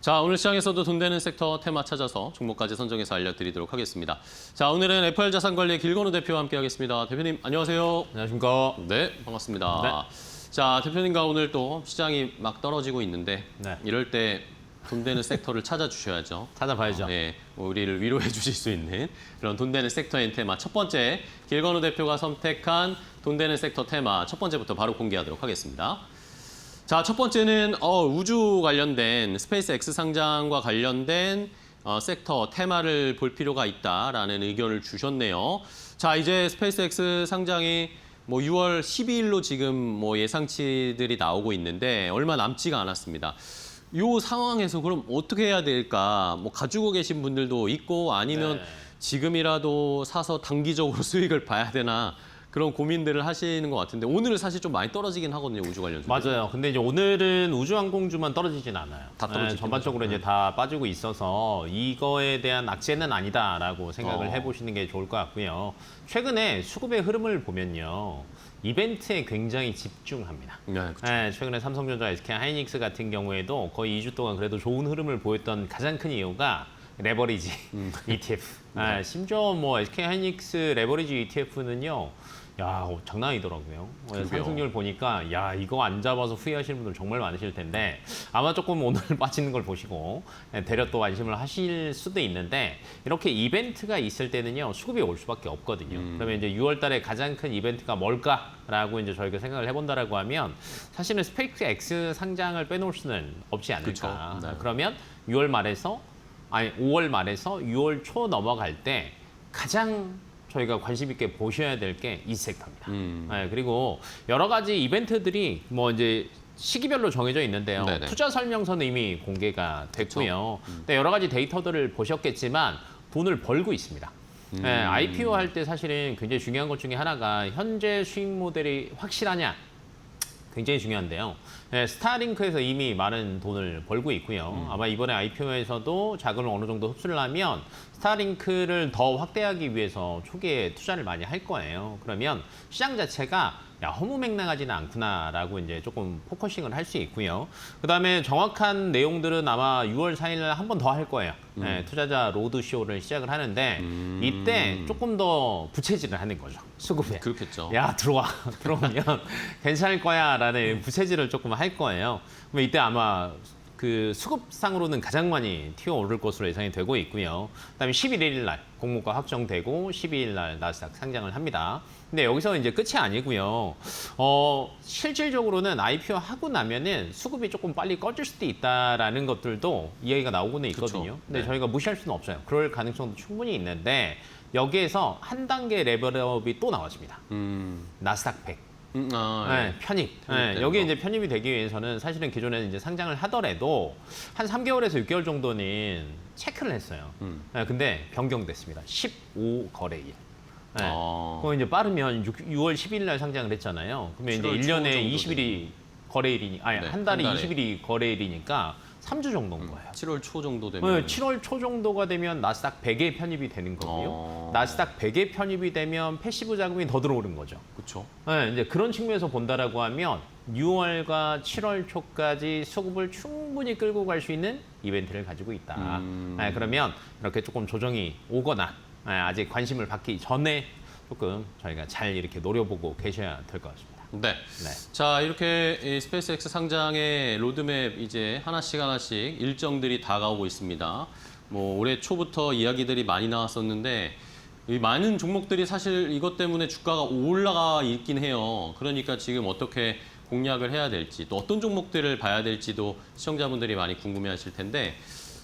자, 오늘 시장에서도 돈 되는 섹터 테마 찾아서 종목까지 선정해서 알려드리도록 하겠습니다. 자, 오늘은 FR자산관리의 길건우 대표와 함께하겠습니다. 대표님, 안녕하세요. 안녕하십니까. 네, 반갑습니다. 네. 자, 대표님과 오늘 또 시장이 막 떨어지고 있는데 네. 이럴 때 돈 되는 섹터를 찾아주셔야죠. 찾아봐야죠. 네, 우리를 위로해 주실 수 있는 그런 돈 되는 섹터인 테마. 첫 번째, 길건우 대표가 선택한 돈 되는 섹터 테마 첫 번째부터 바로 공개하도록 하겠습니다. 자, 첫 번째는 우주 관련된 스페이스 X 상장과 관련된 섹터 테마를 볼 필요가 있다라는 의견을 주셨네요. 자, 이제 스페이스 X 상장이 6월 12일로 지금 예상치들이 나오고 있는데 얼마 남지가 않았습니다. 이 상황에서 그럼 어떻게 해야 될까? 가지고 계신 분들도 있고 아니면 네. 지금이라도 사서 단기적으로 수익을 봐야 되나? 그런 고민들을 하시는 것 같은데 오늘은 사실 좀 많이 떨어지긴 하거든요, 우주 관련주. 맞아요. 근데 이제 오늘은 우주항공주만 떨어지진 않아요. 다 떨어지긴 전반적으로 하죠. 이제 다 빠지고 있어서 이거에 대한 악재는 아니다라고 생각을 해보시는 게 좋을 것 같고요. 최근에 수급의 흐름을 보면요. 이벤트에 굉장히 집중합니다. 네, 그렇죠. 네, 최근에 삼성전자, SK 하이닉스 같은 경우에도 거의 2주 동안 그래도 좋은 흐름을 보였던 가장 큰 이유가 레버리지 ETF. 심지어 SK 하이닉스 레버리지 ETF는요. 야, 장난 아니더라고요. 상승률 보니까 야, 이거 안 잡아서 후회하시는 분들 정말 많으실 텐데 아마 조금 오늘 빠지는 걸 보시고 대략 또 안심을 하실 수도 있는데 이렇게 이벤트가 있을 때는요. 수급이 올 수밖에 없거든요. 그러면 이제 6월 달에 가장 큰 이벤트가 뭘까라고 이제 저희가 생각을 해본다라고 하면 사실은 스페이스 X 상장을 빼놓을 수는 없지 않을까. 그쵸. 네. 그러면 5월 말에서 6월 초 넘어갈 때 가장 저희가 관심 있게 보셔야 될 게 이 섹터입니다. 네, 그리고 여러 가지 이벤트들이 이제 시기별로 정해져 있는데요. 네네. 투자 설명서는 이미 공개가 됐고요. 근데 여러 가지 데이터들을 보셨겠지만 돈을 벌고 있습니다. 네, IPO 할 때 사실은 굉장히 중요한 것 중에 하나가 현재 수익 모델이 확실하냐. 굉장히 중요한데요. 네, 스타링크에서 이미 많은 돈을 벌고 있고요. 아마 이번에 IPO에서도 자금을 어느 정도 흡수를 하면 스타링크를 더 확대하기 위해서 초기에 투자를 많이 할 거예요. 그러면 시장 자체가 허무맹랑하지는 않구나라고 이제 조금 포커싱을 할 수 있고요. 그다음에 정확한 내용들은 아마 6월 4일 한 번 더 할 거예요. 네, 투자자 로드쇼를 시작을 하는데 이때 조금 더 부채질을 하는 거죠. 수급에. 그렇겠죠. 야, 들어오면 괜찮을 거야라는 부채질을 조금 할 거예요. 그럼 이때 아마 그 수급상으로는 가장 많이 튀어오를 것으로 예상이 되고 있고요. 그다음에 11일 날 공모가 확정되고 12일 날 나스닥 상장을 합니다. 근데 여기서 이제 끝이 아니고요. 실질적으로는 IPO 하고 나면은 수급이 조금 빨리 꺼질 수도 있다라는 것들도 이야기가 나오고는 있거든요. 그쵸. 근데 네. 저희가 무시할 수는 없어요. 그럴 가능성도 충분히 있는데 여기에서 한 단계 레벨업이 또 나와집니다. 나스닥 100. 네, 편입. 네, 여기 이제 편입이 되기 위해서는 사실은 기존에는 이제 상장을 하더라도 한 3개월에서 6개월 정도는 체크를 했어요. 네, 근데 변경됐습니다. 15거래일. 네. 그럼 이제 빠르면 6월 10일 날 상장을 했잖아요. 그러면 이제 7월 초 1년에 정도 20일이 거래일이니, 아니, 네, 한 달에 한 달에. 20일이 거래일이니까 3주 정도인 거예요. 7월 초 정도 되면 7월 초 정도가 되면 나스닥 100에 편입이 되는 거고요. 나스닥 100에 편입이 되면 패시브 자금이 더 들어오는 거죠. 그렇죠. 네, 이제 그런 측면에서 본다라고 하면 6월과 7월 초까지 수급을 충분히 끌고 갈 수 있는 이벤트를 가지고 있다. 네, 그러면 이렇게 조금 조정이 오거나 아직 관심을 받기 전에 조금 저희가 잘 이렇게 노려보고 계셔야 될 것 같습니다. 네. 네. 자, 이렇게 이 스페이스X 상장의 로드맵 이제 하나씩 일정들이 다가오고 있습니다. 올해 초부터 이야기들이 많이 나왔었는데 이 많은 종목들이 사실 이것 때문에 주가가 올라가 있긴 해요. 그러니까 지금 어떻게 공략을 해야 될지 또 어떤 종목들을 봐야 될지도 시청자분들이 많이 궁금해하실 텐데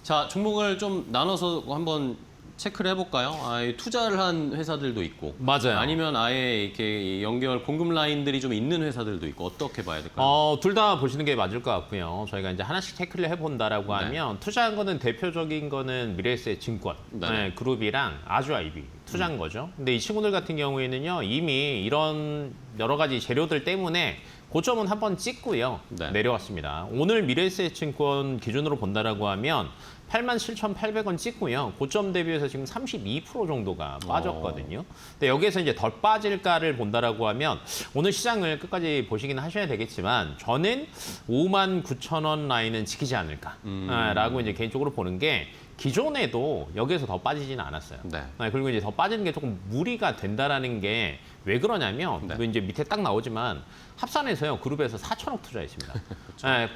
자, 종목을 좀 나눠서 한번 체크를 해볼까요? 투자를 한 회사들도 있고, 맞아요. 아니면 아예 이렇게 연결 공급 라인들이 좀 있는 회사들도 있고 어떻게 봐야 될까요? 둘 다 보시는 게 맞을 것 같고요. 저희가 이제 하나씩 체크를 해본다라고 네. 하면 투자한 거는 대표적인 거는 미래에셋 증권 네. 그룹이랑 아주아이비 투자한 거죠. 근데 이 친구들 같은 경우에는요 이미 이런 여러 가지 재료들 때문에 고점은 한번 찍고요. 네. 내려왔습니다. 오늘 미래에셋 증권 기준으로 본다라고 하면 87,800원 찍고요. 고점 대비해서 지금 32% 정도가 빠졌거든요. 근데 여기에서 이제 덜 빠질까를 본다라고 하면 오늘 시장을 끝까지 보시긴 하셔야 되겠지만 저는 59,000원 라인은 지키지 않을까라고 이제 개인적으로 보는 게 기존에도 여기에서 더 빠지지는 않았어요. 네. 그리고 이제 더 빠지는 게 조금 무리가 된다라는 게 왜 그러냐면 네. 이제 밑에 딱 나오지만 합산해서요 그룹에서 4천억 투자했습니다.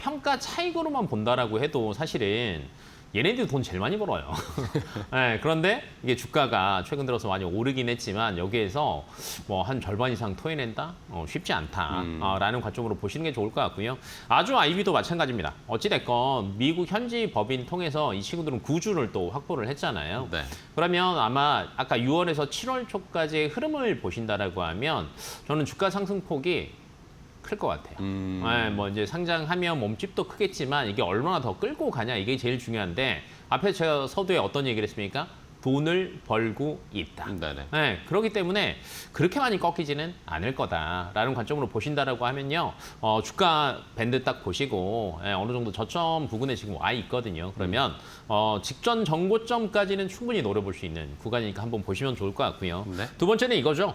평가 차익으로만 본다라고 해도 사실은 얘네들이 돈 제일 많이 벌어요. 그런데 이게 주가가 최근 들어서 많이 오르긴 했지만 여기에서 뭐 한 절반 이상 토해낸다? 쉽지 않다라는 관점으로 보시는 게 좋을 것 같고요. 아주 아이비도 마찬가지입니다. 어찌됐건 미국 현지 법인 통해서 이 친구들은 구주를 또 확보를 했잖아요. 네. 그러면 아마 아까 6월에서 7월 초까지의 흐름을 보신다라고 하면 저는 주가 상승폭이 클 것 같아요. 뭐 이제 상장하면 몸집도 크겠지만 이게 얼마나 더 끌고 가냐 이게 제일 중요한데 앞에 제가 서두에 어떤 얘기를 했습니까? 돈을 벌고 있다. 네네. 그렇기 때문에 그렇게 많이 꺾이지는 않을 거다라는 관점으로 보신다라고 하면요. 주가 밴드 딱 보시고 어느 정도 저점 부근에 지금 와 있거든요. 그러면 직전 정고점까지는 충분히 노려볼 수 있는 구간이니까 한번 보시면 좋을 것 같고요. 네. 두 번째는 이거죠.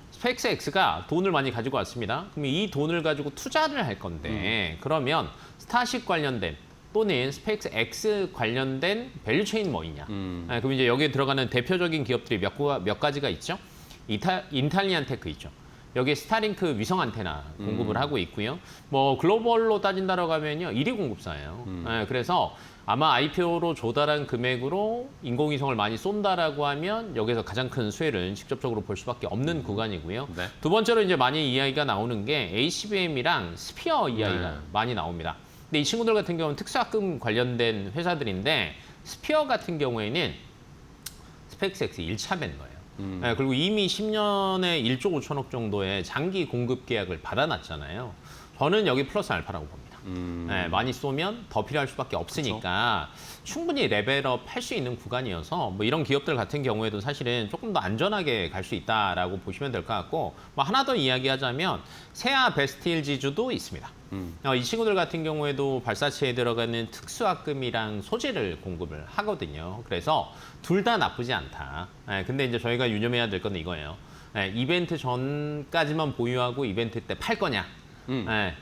스펙스X가 돈을 많이 가지고 왔습니다. 그럼 이 돈을 가지고 투자를 할 건데 그러면 스타쉽 관련된 또는 스펙스X 관련된 밸류체인 뭐 있냐. 그럼 이제 여기에 들어가는 대표적인 기업들이 몇 가지가 있죠. 인탈리안 테크 있죠. 여기에 스타링크 위성 안테나 공급을 하고 있고요. 뭐 글로벌로 따진다라고 하면요. 1위 공급사예요. 그래서 아마 IPO로 조달한 금액으로 인공위성을 많이 쏜다라고 하면 여기서 가장 큰 수혜를 직접적으로 볼 수밖에 없는 구간이고요. 네. 두 번째로 이제 많이 이야기가 나오는 게 ACBM이랑 스피어 이야기가 네. 많이 나옵니다. 근데 이 친구들 같은 경우는 특수학금 관련된 회사들인데 스피어 같은 경우에는 스펙스X 1차 vend어예요. 그리고 이미 10년에 1조 5천억 정도의 장기 공급 계약을 받아놨잖아요. 저는 여기 플러스 알파라고 봅니다. 많이 쏘면 더 필요할 수밖에 없으니까 충분히 레벨업 할 수 있는 구간이어서 뭐 이런 기업들 같은 경우에도 사실은 조금 더 안전하게 갈 수 있다라고 보시면 될 것 같고 뭐 하나 더 이야기하자면 세아 베스틸 지주도 있습니다. 이 친구들 같은 경우에도 발사체에 들어가는 특수학금이랑 소재를 공급을 하거든요. 그래서 둘 다 나쁘지 않다. 근데 이제 저희가 유념해야 될 건 이거예요. 이벤트 전까지만 보유하고 이벤트 때 팔 거냐?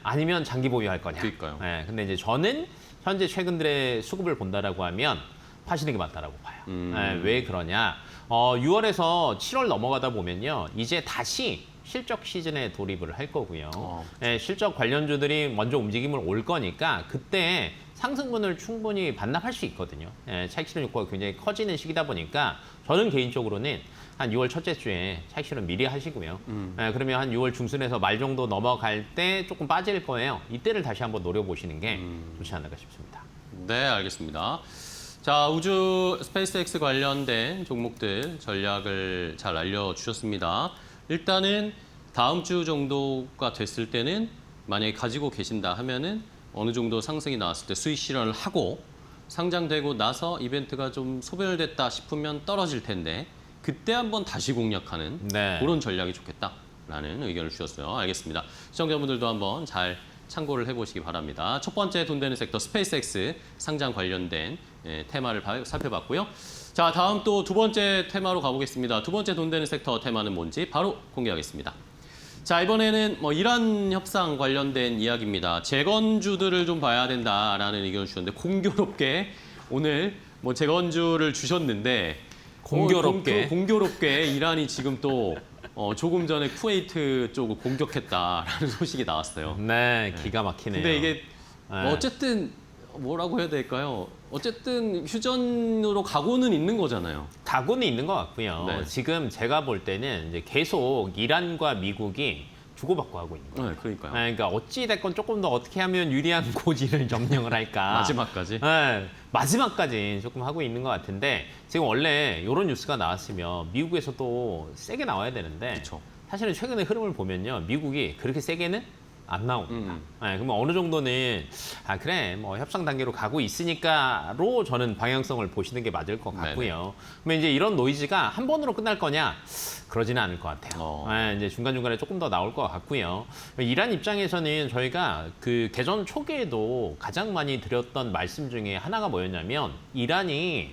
아니면 장기 보유할 거냐? 그러니까요. 근데 이제 저는 현재 최근들의 수급을 본다라고 하면 파시는 게 맞다라고 봐요. 왜 그러냐? 6월에서 7월 넘어가다 보면요, 이제 다시 실적 시즌에 돌입을 할 거고요. 실적 관련주들이 먼저 움직임을 올 거니까 그때 상승분을 충분히 반납할 수 있거든요. 차익 실현 효과가 굉장히 커지는 시기다 보니까 저는 개인적으로는 한 6월 첫째 주에 차익 실현 미리 하시고요. 그러면 한 6월 중순에서 말 정도 넘어갈 때 조금 빠질 거예요. 이때를 다시 한번 노려보시는 게 좋지 않을까 싶습니다. 네, 알겠습니다. 자, 우주 스페이스X 관련된 종목들 전략을 잘 알려주셨습니다. 일단은 다음 주 정도가 됐을 때는 만약에 가지고 계신다 하면은 어느 정도 상승이 나왔을 때 수익 실현을 하고 상장되고 나서 이벤트가 좀 소멸됐다 싶으면 떨어질 텐데 그때 한번 다시 공략하는 네. 그런 전략이 좋겠다라는 의견을 주셨어요. 알겠습니다. 시청자분들도 한번 잘 참고를 해보시기 바랍니다. 첫 번째 돈 되는 섹터 스페이스X 상장 관련된 테마를 살펴봤고요. 자, 다음 또 두 번째 테마로 가보겠습니다. 두 번째 돈 되는 섹터 테마는 뭔지 바로 공개하겠습니다. 자, 이번에는 뭐 이란 협상 관련된 이야기입니다. 재건주들을 좀 봐야 된다라는 의견을 주셨는데 공교롭게 오늘 뭐 재건주를 주셨는데 공교롭게 이란이 지금 또 조금 전에 쿠웨이트 쪽을 공격했다라는 소식이 나왔어요. 네, 기가 막히네요. 근데 이게 어쨌든 뭐라고 해야 될까요? 어쨌든 휴전으로 가고는 있는 거잖아요. 가고는 있는 것 같고요. 네. 지금 제가 볼 때는 이제 계속 이란과 미국이 주고받고 하고 있는 거예요. 네, 그러니까요. 그러니까 어찌 됐건 조금 더 어떻게 하면 유리한 고지를 점령을 할까. 마지막까지. 네, 마지막까지 조금 하고 있는 것 같은데 지금 원래 이런 뉴스가 나왔으면 미국에서도 세게 나와야 되는데 그렇죠. 사실은 최근의 흐름을 보면요. 미국이 그렇게 세게는 안 나옵니다. 네, 그러면 어느 정도는 그래 뭐 협상 단계로 가고 있으니까로 저는 방향성을 보시는 게 맞을 것 같고요. 그러면 이제 이런 노이즈가 한 번으로 끝날 거냐? 그러지는 않을 것 같아요. 네, 이제 중간중간에 조금 더 나올 것 같고요. 이란 입장에서는 저희가 그 개전 초기에도 가장 많이 드렸던 말씀 중에 하나가 뭐였냐면 이란이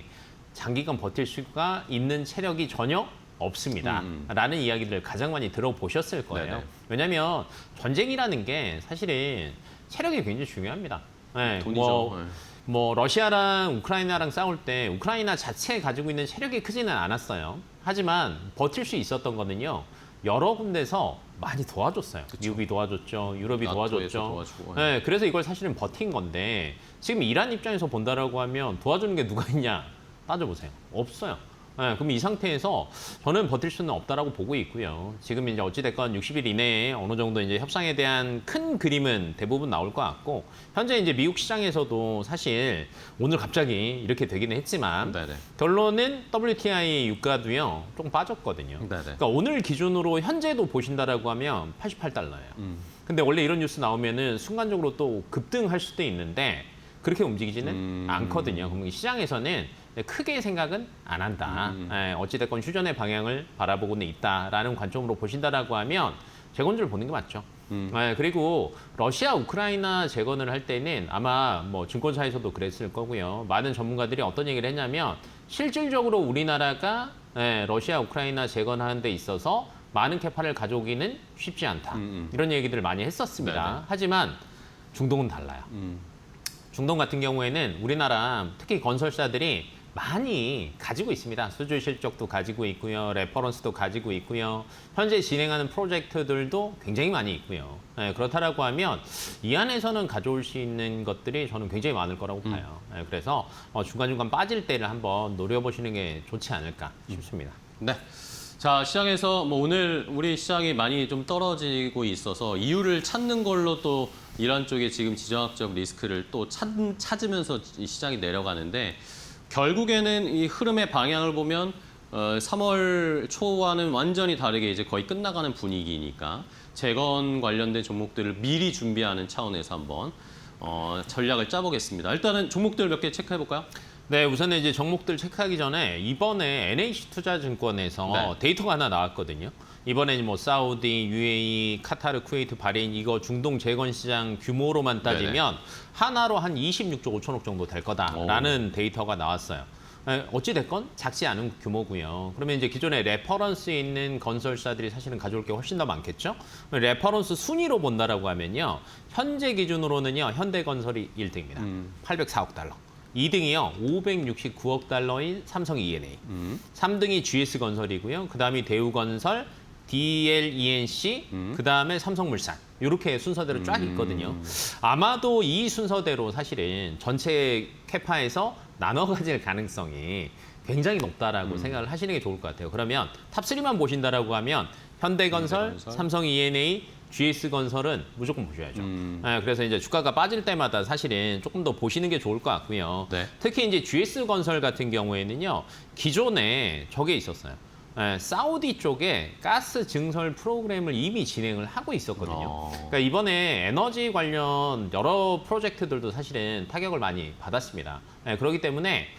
장기간 버틸 수가 있는 체력이 전혀 없습니다. 라는 이야기들을 가장 많이 들어보셨을 거예요. 네네. 왜냐하면 전쟁이라는 게 사실은 체력이 굉장히 중요합니다. 네, 돈이죠. 뭐 러시아랑 우크라이나랑 싸울 때 우크라이나 자체에 가지고 있는 체력이 크지는 않았어요. 하지만 버틸 수 있었던 거는요. 여러 군데서 많이 도와줬어요. 그쵸. 미국이 도와줬죠. 유럽이 나토에서 도와줬죠. 도와주고. 네, 그래서 이걸 사실은 버틴 건데 지금 이란 입장에서 본다라고 하면 도와주는 게 누가 있냐 따져보세요. 없어요. 네, 그럼 이 상태에서 저는 버틸 수는 없다라고 보고 있고요. 지금 이제 어찌됐건 60일 이내에 어느 정도 이제 협상에 대한 큰 그림은 대부분 나올 것 같고, 현재 이제 미국 시장에서도 사실 오늘 갑자기 이렇게 되기는 했지만, 네네. 결론은 WTI 유가도요, 조금 빠졌거든요. 네네. 그러니까 오늘 기준으로 현재도 보신다라고 하면 88달러예요. 근데 원래 이런 뉴스 나오면은 순간적으로 또 급등할 수도 있는데, 그렇게 움직이지는 않거든요. 그럼 시장에서는 크게 생각은 안 한다. 어찌됐건 휴전의 방향을 바라보고는 있다라는 관점으로 보신다라고 하면 재건주를 보는 게 맞죠. 그리고 러시아, 우크라이나 재건을 할 때는 아마 뭐 증권사에서도 그랬을 거고요. 많은 전문가들이 어떤 얘기를 했냐면 실질적으로 우리나라가 러시아, 우크라이나 재건하는 데 있어서 많은 캐파를 가져오기는 쉽지 않다. 이런 얘기들을 많이 했었습니다. 네네. 하지만 중동은 달라요. 중동 같은 경우에는 우리나라 특히 건설사들이 많이 가지고 있습니다. 수주 실적도 가지고 있고요. 레퍼런스도 가지고 있고요. 현재 진행하는 프로젝트들도 굉장히 많이 있고요. 그렇다라고 하면 이 안에서는 가져올 수 있는 것들이 저는 굉장히 많을 거라고 봐요. 그래서 중간중간 빠질 때를 한번 노려보시는 게 좋지 않을까 싶습니다. 네. 자, 시장에서 뭐 오늘 우리 시장이 많이 좀 떨어지고 있어서 이유를 찾는 걸로 또 이란 쪽에 지금 지정학적 리스크를 또 찾으면서 이 시장이 내려가는데, 결국에는 이 흐름의 방향을 보면 3월 초와는 완전히 다르게 이제 거의 끝나가는 분위기니까 재건 관련된 종목들을 미리 준비하는 차원에서 한번 전략을 짜보겠습니다. 일단은 종목들 몇 개 체크해 볼까요? 네, 우선은 이제 종목들 체크하기 전에 이번에 NH투자증권에서 네. 데이터가 하나 나왔거든요. 이번에 뭐 사우디, UAE, 카타르, 쿠웨이트, 바레인 이거 중동 재건 시장 규모로만 따지면 하나로 한 26조 5천억 정도 될 거다라는 데이터가 나왔어요. 어찌 됐건 작지 않은 규모고요. 그러면 이제 기존에 레퍼런스에 있는 건설사들이 사실은 가져올 게 훨씬 더 많겠죠. 레퍼런스 순위로 본다라고 하면요, 현재 기준으로는요 현대건설이 1등입니다. 804억 달러. 2등이요 569억 달러인 삼성 E&A. 3등이 GS건설이고요. 그다음이 대우건설, DLENC, 그다음에 삼성물산. 이렇게 순서대로 쫙 있거든요. 아마도 이 순서대로 사실은 전체 캐파에서 나눠 가질 가능성이 굉장히 높다라고 생각을 하시는 게 좋을 것 같아요. 그러면 탑3만 보신다라고 하면 현대건설, 삼성 E&A, GS건설은 무조건 보셔야죠. 그래서 이제 주가가 빠질 때마다 사실은 조금 더 보시는 게 좋을 것 같고요. 네. 특히 이제 GS건설 같은 경우에는요, 기존에 저게 있었어요. 사우디 쪽에 가스 증설 프로그램을 이미 진행을 하고 있었거든요. 그러니까 이번에 에너지 관련 여러 프로젝트들도 사실은 타격을 많이 받았습니다. 그렇기 때문에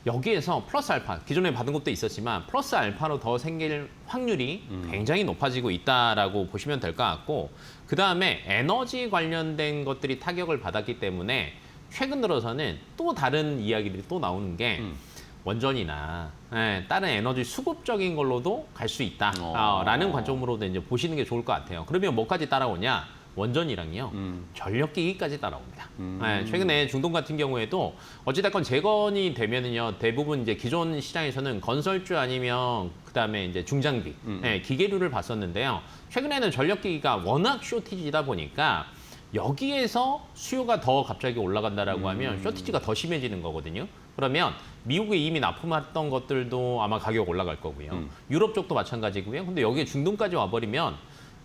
여기에서 플러스 알파, 기존에 받은 것도 있었지만 플러스 알파로 더 생길 확률이 굉장히 높아지고 있다라고 보시면 될 것 같고, 그다음에 에너지 관련된 것들이 타격을 받았기 때문에 최근 들어서는 또 다른 이야기들이 또 나오는 게 원전이나 다른 에너지 수급적인 걸로도 갈 수 있다라는 관점으로도 이제 보시는 게 좋을 것 같아요. 그러면 뭐까지 따라오냐? 원전이랑요, 전력기기까지 따라옵니다. 최근에 중동 같은 경우에도 어찌됐건 재건이 되면은요, 대부분 이제 기존 시장에서는 건설주 아니면 그다음에 이제 중장비, 기계류를 봤었는데요. 최근에는 전력기기가 워낙 쇼티지다 보니까 여기에서 수요가 더 갑자기 올라간다라고 하면 쇼티지가 더 심해지는 거거든요. 그러면 미국에 이미 납품했던 것들도 아마 가격 올라갈 거고요. 유럽 쪽도 마찬가지고요. 근데 여기에 중동까지 와버리면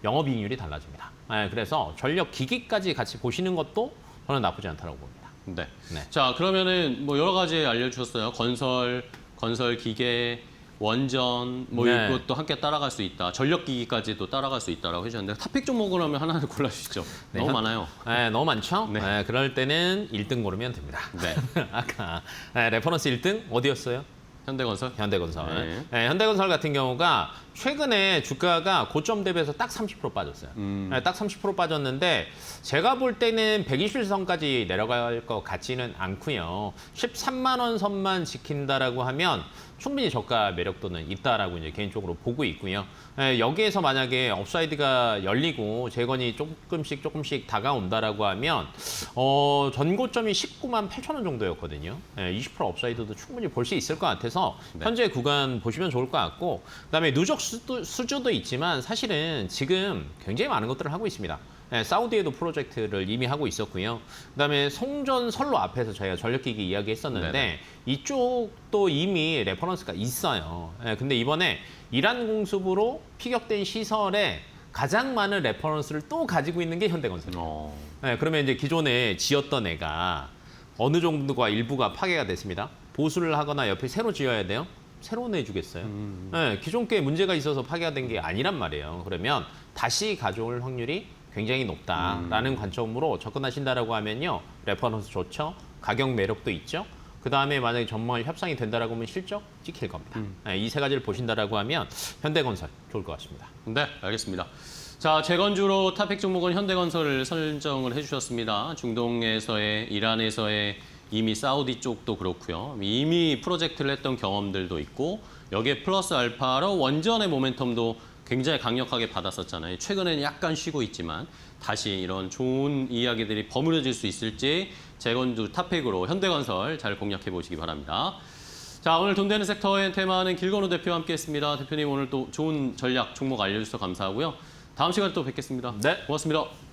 영업이익률이 달라집니다. 그래서 전력 기기까지 같이 보시는 것도 저는 나쁘지 않다고 봅니다. 네. 네. 자, 그러면은 뭐 여러 가지 알려주셨어요. 건설 기계, 원전 뭐 네. 이것도 함께 따라갈 수 있다. 전력기기까지도 따라갈 수 있다라고 해주셨는데 탑픽 종목을 하면 하나를 골라주시죠. 네, 너무 많아요. 네, 너무 많죠? 네. 네, 그럴 때는 1등 고르면 됩니다. 네. 아까 레퍼런스 1등 어디였어요? 현대건설. 현대건설. 네. 네, 현대건설 같은 경우가 최근에 주가가 고점 대비해서 딱 30% 빠졌어요. 네, 딱 30% 빠졌는데 제가 볼 때는 120선까지 내려갈 것 같지는 않고요. 13만 원 선만 지킨다라고 하면 충분히 저가 매력도는 있다라고 이제 개인적으로 보고 있고요. 네, 여기에서 만약에 업사이드가 열리고 재건이 조금씩 다가온다라고 하면 전고점이 19만 8천 원 정도였거든요. 네, 20% 업사이드도 충분히 볼 수 있을 것 같아서 네. 현재 구간 보시면 좋을 것 같고 그다음에 누적 수주도 있지만 사실은 지금 굉장히 많은 것들을 하고 있습니다. 네, 사우디에도 프로젝트를 이미 하고 있었고요. 그다음에 송전 선로 앞에서 저희가 전력기기 이야기했었는데 네네. 이쪽도 이미 레퍼런스가 있어요. 네, 근데 이번에 이란 공습으로 피격된 시설에 가장 많은 레퍼런스를 또 가지고 있는 게 현대건설이에요. 네, 그러면 이제 기존에 지었던 애가 어느 정도가 일부가 파괴가 됐습니다. 보수를 하거나 옆에 새로 지어야 돼요. 새로 내주겠어요. 네, 기존 게 문제가 있어서 파괴가 된 게 아니란 말이에요. 그러면 다시 가져올 확률이 굉장히 높다라는 관점으로 접근하신다라고 하면요. 레퍼런스 좋죠. 가격 매력도 있죠. 그다음에 만약에 전망을 협상이 된다라고 하면 실적 찍힐 겁니다. 네, 이 세 가지를 보신다라고 하면 현대건설 좋을 것 같습니다. 네, 알겠습니다. 자, 재건주로 탑픽 종목은 현대건설을 설정을 해주셨습니다. 중동에서의, 이란에서의 이미 사우디 쪽도 그렇고요. 이미 프로젝트를 했던 경험들도 있고 여기에 플러스 알파로 원전의 모멘텀도 굉장히 강력하게 받았었잖아요. 최근에는 약간 쉬고 있지만 다시 이런 좋은 이야기들이 버무려질 수 있을지 재건주 탑픽으로 현대건설 잘 공략해 보시기 바랍니다. 자, 오늘 돈 되는 섹터의 테마는 길건우 대표와 함께했습니다. 대표님 오늘 또 좋은 전략 종목 알려주셔서 감사하고요. 다음 시간에 또 뵙겠습니다. 네. 고맙습니다.